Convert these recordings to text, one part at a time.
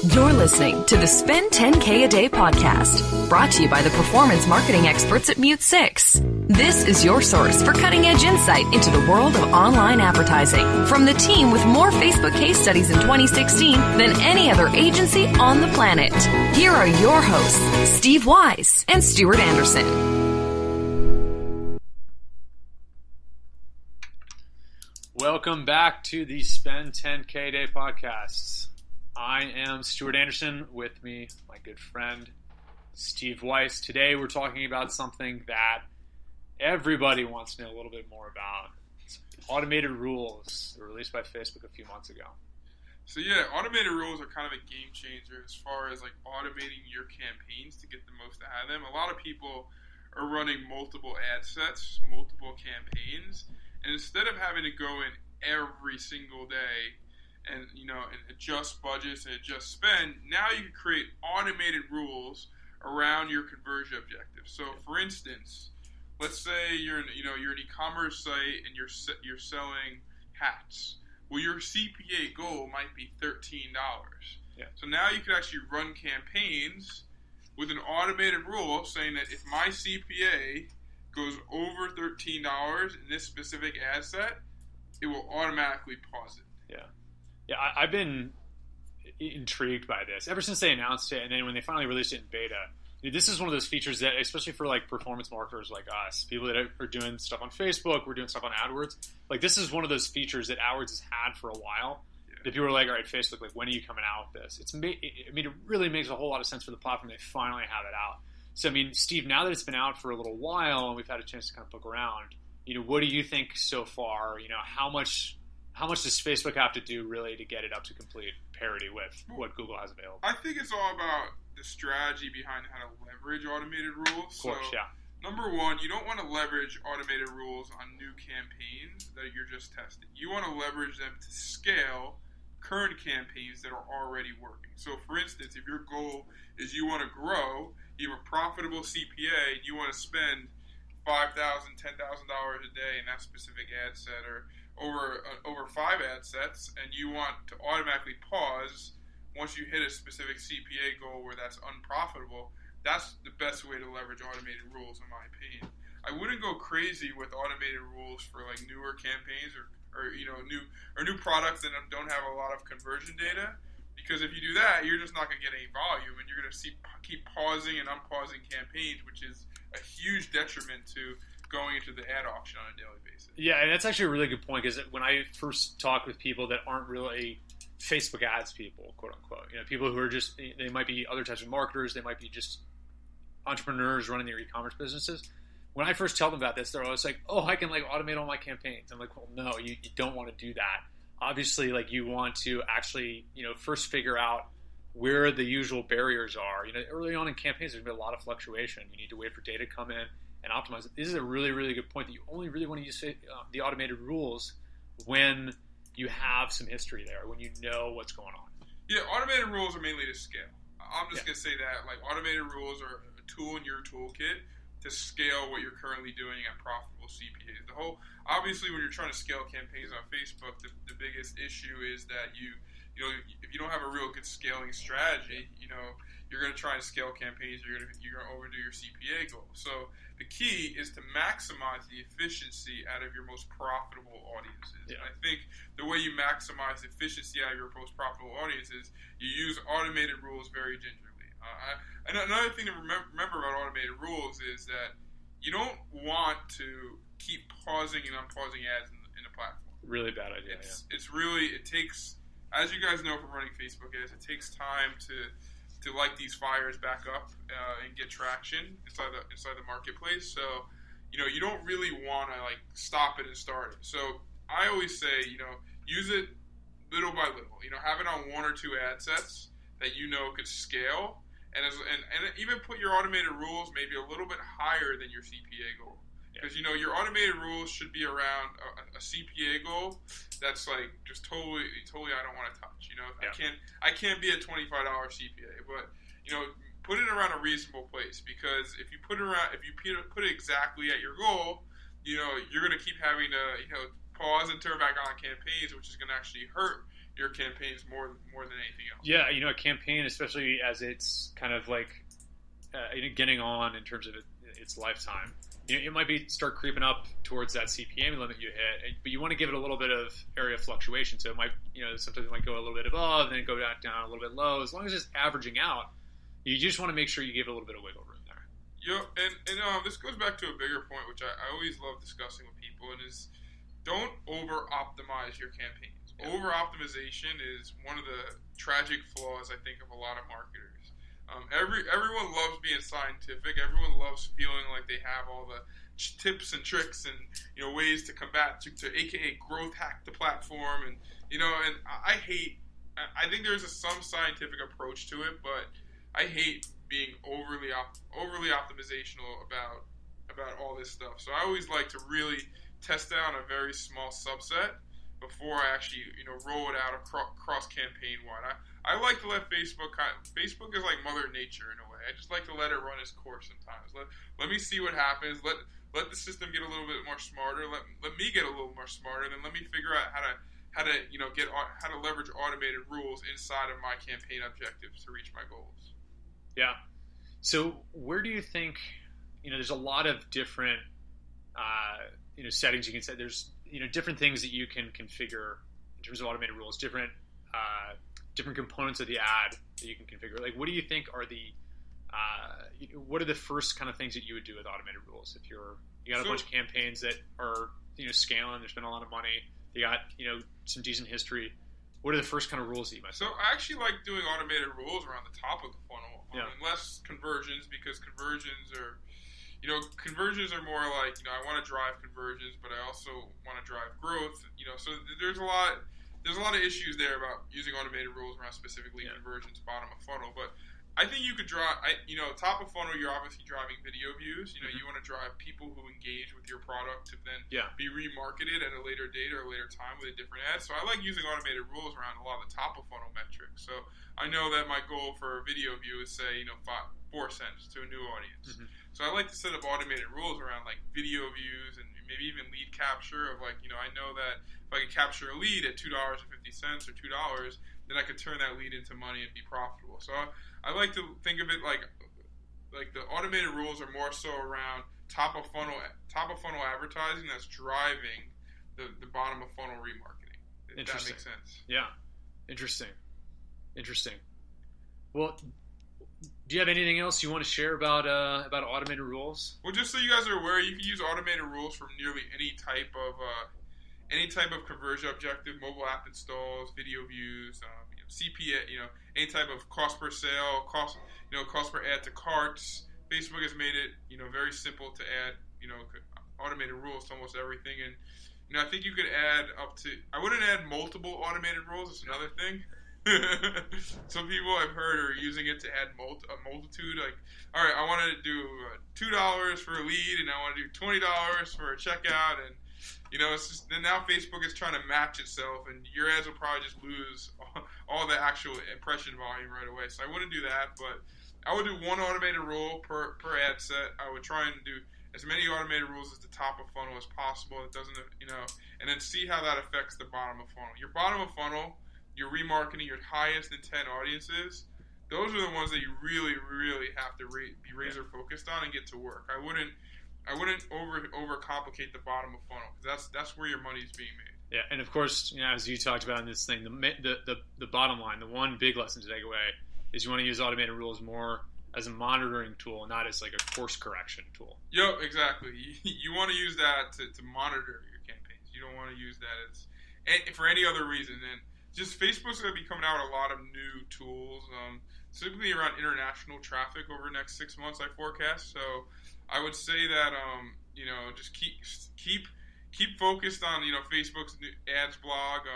You're listening to the Spend 10K a Day podcast, brought to you by the performance marketing experts at Mute 6. This is your source for cutting-edge insight into the world of online advertising from the team with more Facebook case studies in 2016 than any other agency on the planet. Here are your hosts, Steve Wise and Stuart Anderson. Welcome back to the Spend 10K a Day podcasts. I am Stuart Anderson, with me, my good friend, Steve Weiss. Today we're talking about something that everybody wants to know a little bit more about. It's automated rules that were released by Facebook a few months ago. So yeah, automated rules are kind of a game changer as far as like automating your campaigns to get the most out of them. A lot of people are running multiple ad sets, multiple campaigns, and instead of having to go in every single day and adjust budgets and adjust spend, now you can create automated rules around your conversion objectives. So, for instance, let's say you're an e-commerce site and you're selling hats. Well, your CPA goal might be $13. Yeah. So now you can actually run campaigns with an automated rule saying that if my CPA goes over $13 in this specific ad set, it will automatically pause it. Yeah, I've been intrigued by this ever since they announced it, and then when they finally released it in beta. This is one of those features that, especially for like performance marketers like us, people that are doing stuff on Facebook, we're doing stuff on AdWords. Like this is one of those features that AdWords has had for a while. Yeah. That people are like, all right, Facebook, like when are you coming out with this? It really makes a whole lot of sense for the platform. They finally have it out. So I mean, Steve, now that it's been out for a little while and we've had a chance to kind of poke around, what do you think so far? How much does Facebook have to do really to get it up to complete parity with what Google has available? I think it's all about the strategy behind how to leverage automated rules. Of course, yeah. Number one, you don't want to leverage automated rules on new campaigns that you're just testing. You want to leverage them to scale current campaigns that are already working. So, for instance, if your goal is you want to grow, you have a profitable CPA, and you want to spend $5,000, $10,000 a day in that specific ad set or over 5 ad sets, and you want to automatically pause once you hit a specific CPA goal where that's unprofitable, that's the best way to leverage automated rules, in my opinion. I wouldn't go crazy with automated rules for like newer campaigns or new products that don't have a lot of conversion data, because if you do that, you're just not going to get any volume, and you're going to keep pausing and unpausing campaigns, which is a huge detriment to going into the ad auction on a daily basis. Yeah, and that's actually a really good point, because when I first talk with people that aren't really Facebook ads people, quote unquote, people who are just, they might be other types of marketers, they might be just entrepreneurs running their e-commerce businesses. When I first tell them about this, they're always like, oh, I can like automate all my campaigns. I'm like, well, no, you don't want to do that. Obviously, like you want to actually, first figure out where the usual barriers are. Early on in campaigns, there's going to be a lot of fluctuation. You need to wait for data to come in and optimize it. This is a really, really good point that you only really want to use the automated rules when you have some history there, when you know what's going on. Yeah, automated rules are mainly to scale. I'm just going to say that, like, automated rules are a tool in your toolkit to scale what you're currently doing at profitable CPAs. Obviously, when you're trying to scale campaigns on Facebook, the biggest issue is that if you don't have a real good scaling strategy, you're going to try and scale campaigns, you're going to overdo your CPA goal. So the key is to maximize the efficiency out of your most profitable audiences. Yeah. And I think the way you maximize efficiency out of your most profitable audiences, you use automated rules very gingerly. And another thing to remember about automated rules is that you don't want to keep pausing and unpausing ads in the platform. Really bad idea. It takes, as you guys know from running Facebook ads, it takes time to light these fires back up and get traction inside the marketplace. So, you don't really want to like stop it and start it. So I always say, use it little by little. Have it on 1 or 2 ad sets that could scale, and even put your automated rules maybe a little bit higher than your CPA goal. Because your automated rules should be around a CPA goal that's like just totally I don't want to touch. I can't be a $25 CPA, but put it around a reasonable place, because if you put it exactly at your goal, you're going to keep having to pause and turn back on campaigns, which is going to actually hurt your campaigns more than anything else. Yeah, a campaign, especially as it's kind of like getting on in terms of its lifetime. It might start creeping up towards that CPM limit you hit, but you want to give it a little bit of area fluctuation. So it might, sometimes it might go a little bit above, then go down a little bit low. As long as it's averaging out, you just want to make sure you give it a little bit of wiggle room there. Yeah, and this goes back to a bigger point, which I always love discussing with people, and is don't over-optimize your campaigns. Yeah. Over-optimization is one of the tragic flaws, I think, of a lot of marketers. Everyone loves being scientific. Everyone loves feeling like they have all the tips and tricks and ways to combat to AKA growth hack the platform, and I think there's some scientific approach to it, but I hate being overly optimizational about all this stuff. So I always like to really test out a very small subset before I actually roll it out across campaign wide. I like to let Facebook is like Mother Nature in a way. I just like to let it run its course sometimes. Let me see what happens. Let the system get a little bit more smarter. Let me get a little more smarter. Then let me figure out how to leverage automated rules inside of my campaign objectives to reach my goals. Yeah. So where do you think there's a lot of different settings you can set. There's different things that you can configure in terms of automated rules. Different components of the ad that you can configure. Like, what do you think are what are the first kind of things that you would do with automated rules? If you got a bunch of campaigns that are scaling, they're spending a lot of money, they got some decent history. What are the first kind of rules that you might? So I actually like doing automated rules around the top of the funnel, less conversions, because conversions are more like I want to drive conversions, but I also want to drive growth. So there's a lot of issues there about using automated rules around specifically conversions, bottom of funnel. But I think you could drive, top of funnel, you're obviously driving video views. You want to drive people who engage with your product to then be remarketed at a later date or a later time with a different ad. So I like using automated rules around a lot of the top of funnel metrics. So I know that my goal for a video view is, say, 4 cents to a new audience. Mm-hmm. So I like to set up automated rules around like video views and maybe even lead capture of I know that if I can capture a lead at $2.50 or $2, then I could turn that lead into money and be profitable. So I like to think of it like the automated rules are more so around top of funnel advertising that's driving the bottom of funnel remarketing. If that makes sense. Yeah. Interesting. Well, do you have anything else you want to share about automated rules? Well, just so you guys are aware, you can use automated rules for nearly any type of conversion objective: mobile app installs, video views, CPA, any type of cost per sale, cost per add to carts. Facebook has made it very simple to add automated rules to almost everything, and I think you could add up to. I wouldn't add multiple automated rules. It's another thing. Some people I've heard are using it to add a multitude. Like, all right, I want to do $2 for a lead, and I want to do $20 for a checkout, and it's just. Then now Facebook is trying to match itself, and your ads will probably just lose all the actual impression volume right away. So I wouldn't do that, but I would do one automated rule per ad set. I would try and do as many automated rules as the top of funnel as possible. It doesn't, and then see how that affects the bottom of funnel. Your bottom of funnel, your remarketing, your highest intent audiences, those are the ones that you really, really have to be razor focused on and get to work. I wouldn't overcomplicate the bottom of funnel, because that's where your money's being made. Yeah, and of course, as you talked about in this thing, the bottom line, the one big lesson to take away is you want to use automated rules more as a monitoring tool, not as like a course correction tool. Yep, exactly. You want to use that to monitor your campaigns. You don't want to use that as for any other reason. And just Facebook's going to be coming out with a lot of new tools, specifically around international traffic over the next 6 months, I forecast. So I would say that just keep focused on Facebook's ads blog.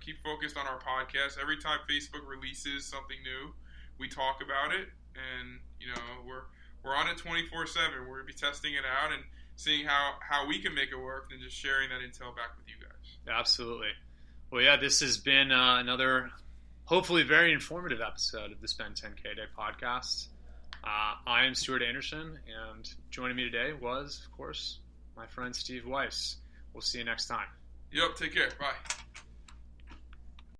Keep focused on our podcast. Every time Facebook releases something new, we talk about it, and we're on it 24/7. We're gonna be testing it out and seeing how we can make it work, and just sharing that intel back with you guys. Absolutely. Well, yeah, this has been another hopefully very informative episode of the Spend 10K a Day podcast. I am Stuart Anderson, and joining me today was, of course, my friend Steve Weiss. We'll see you next time. Yep, take care. Bye.